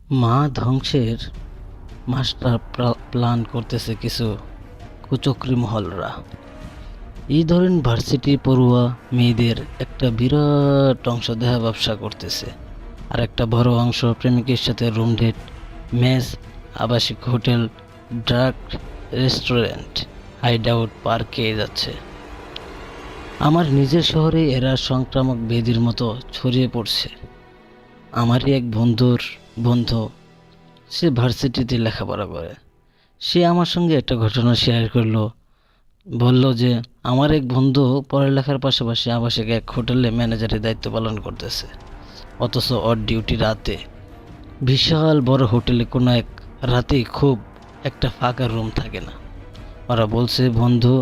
মা ধ্বংসের master plan করতেছে কিছু কুচক্রী মহলরা। এই ধরেন ভার্সিটি পড়ুয়া মেয়েদের একটা বিরাট অংশ দেহা ব্যবসা করতেছে, আর একটা বড় অংশ প্রেমিকের সাথে রুম ডেট, মেস, আবাসিক hotel, drug, restaurant, hide out, পার্কে যাচ্ছে। আমার নিজের শহরে এরা সংক্রামক ব্যাধির মতো ছড়িয়ে পড়ছে। আমারই এক বন্ধু, সে ভার্সিটিতে লেখাপড়া করে। সে আমার সঙ্গে একটা ঘটনা শেয়ার করলো। বলল যে আমার এক বন্ধু পড়ালেখার পাশাপাশি আবাসিক এক হোটেলে ম্যানেজারের দায়িত্ব পালন করতেছে, অথচ ওর ডিউটি রাতে। বিশাল বড় হোটেলে কোনো এক রাতেই খুব একটা ফাঁকা রুম থাকে না। ওরা বলছে বন্ধু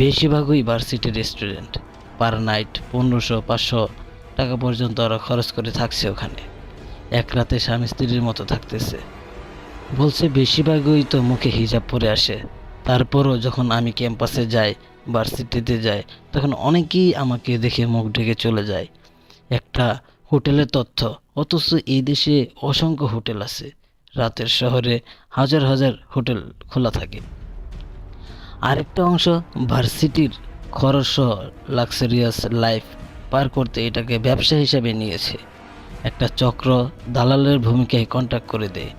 বেশিরভাগই ভার্সিটি রেস্টুরেন্ট, পার নাইট 1500-500 টাকা পর্যন্ত ওরা খরচ করে থাকছে ওখানে। এক রাতে স্বামী স্ত্রীর মতো থাকতেছে। বলছে বেশিরভাগই তো মুখে হিজাব পরে আসে। তারপরও যখন আমি ক্যাম্পাসে যাই, ভার্সিটিতে যাই, তখন অনেকেই আমাকে দেখে মুখ ঢেকে চলে যায়। একটা হোটেলের তথ্য, অথচ এই দেশে অসংখ্য হোটেল আছে। রাতের শহরে হাজার হাজার হোটেল খোলা থাকে। আরেকটা অংশ ভার্সিটির খরচ, লাক্সারিয়াস লাইফ পার করতে এটাকে ব্যবসা হিসাবে নিয়েছে। একটা চক্র দালালের ভূমিকায় কন্ট্যাক্ট করে দেয়।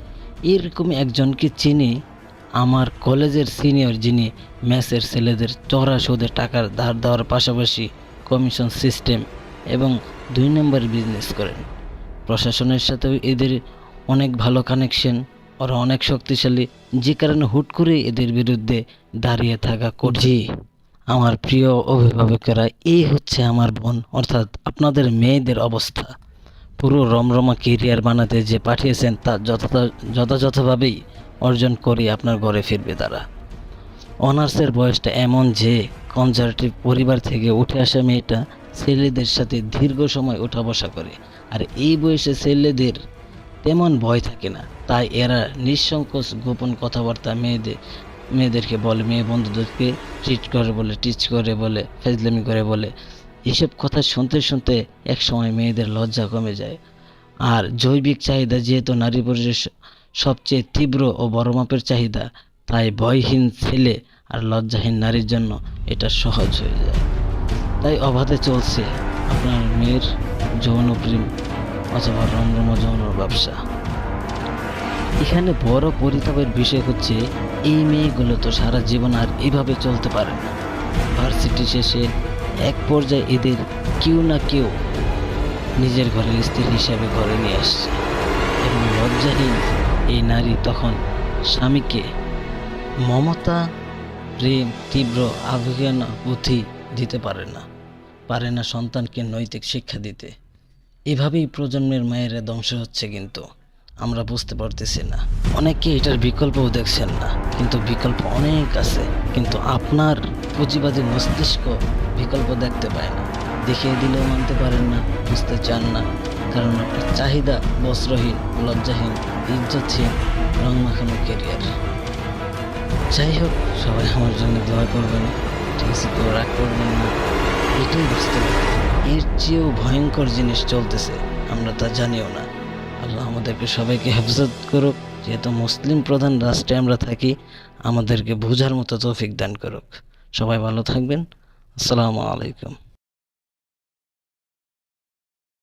এরকমই একজনকে চিনি, আমার কলেজের সিনিয়র, যিনি মেসের ছেলেদের চড়া সুদে টাকার ধার দেওয়ার পাশাপাশি কমিশন সিস্টেম এবং 2 নম্বর বিজনেস করেন। প্রশাসনের সাথেও এদের অনেক ভালো কানেকশন, ওরা অনেক শক্তিশালী, যে কারণে হুট করে এদের বিরুদ্ধে দাঁড়িয়ে থাকা কঠিন। আমার প্রিয় অভিভাবকেরা, এই হচ্ছে আমার বোন, অর্থাৎ আপনাদের মেয়েদের অবস্থা। পুরো রমরমা কেরিয়ার বানাতে যে পাঠিয়েছেন তা যথাযথভাবেই অর্জন করে আপনার ঘরে ফিরবে তারা। অনার্সের বয়সটা এমন যে কনজারভেটিভ পরিবার থেকে উঠে আসা মেয়েটা ছেলেদের সাথে দীর্ঘ সময় ওঠা বসা করে, আর এই বয়সে ছেলেদের তেমন ভয় থাকে না। তাই এরা নিঃসংকোচ গোপন কথাবার্তা মেয়েদেরকে বলে, মেয়ে বন্ধুদেরকে টিচ করে বলে, ফেজলামি করে বলে। এসব কথা শুনতে শুনতে একসময় মেয়েদের লজ্জা কমে যায়। আর জৈবিক চাহিদা যেহেতু নারী পুরুষের সবচেয়ে তীব্র ও বড় মাপের চাহিদা, তাই ভয়হীন ছেলে আর লজ্জাহীন নারীর জন্য এটা সহজ হয়ে যায়। তাই অবাধে চলছে আপনার মেয়ের যৌনপ্রেম অথবা রমরমা যৌন ব্যবসা। এখানে বড় পরিতাপের বিষয় হচ্ছে এই মেয়েগুলো তো সারা জীবন আর এভাবে চলতে পারে না। ভার্সিটি শেষে এক পর্যায়ে এদের কেউ না কেউ নিজের ঘরের স্ত্রী হিসাবে ঘরে নিয়ে আসছে, এবং লজ্জাহীন এই নারী তখন স্বামীকে মমতা, প্রেম, তীব্র আবেগানুভূতি দিতে পারে না সন্তানকে নৈতিক শিক্ষা দিতে। এভাবেই প্রজন্মের মায়েরা ধ্বংস হচ্ছে, কিন্তু আমরা বুঝতে পারতেছি না। অনেকে এটার বিকল্পও দেখছেন না, কিন্তু বিকল্প অনেক আছে, কিন্তু আপনার পুঁজিবাদী মস্তিষ্ক বিকল্প দেখতে পায় না। দেখিয়ে দিলেও মানতে পারেন না, বুঝতে চান না, কারণ আপনার চাহিদা বস্ত্রহীন, লজ্জাহীন, ইজ্জতহীন, রং মাখানো কেরিয়ার। যাই হোক, সবাই আমার জন্য দোয়া করবেন, ঠিক আছে? কেউ রাগ করবেন না, এটাই বুঝতে হবে। এর চেয়েও ভয়ঙ্কর জিনিস চলতেছে, আমরা তা জানিও না। আল্লাহ আমাদেরকে সবাইকে হেফাজত করুক। যেহেতু মুসলিম প্রধান রাষ্ট্রে আমরা থাকি, আমাদেরকে বোঝার মতো তৌফিক দান করুক। সবাই ভালো থাকবেন। আসসালামু আলাইকুম।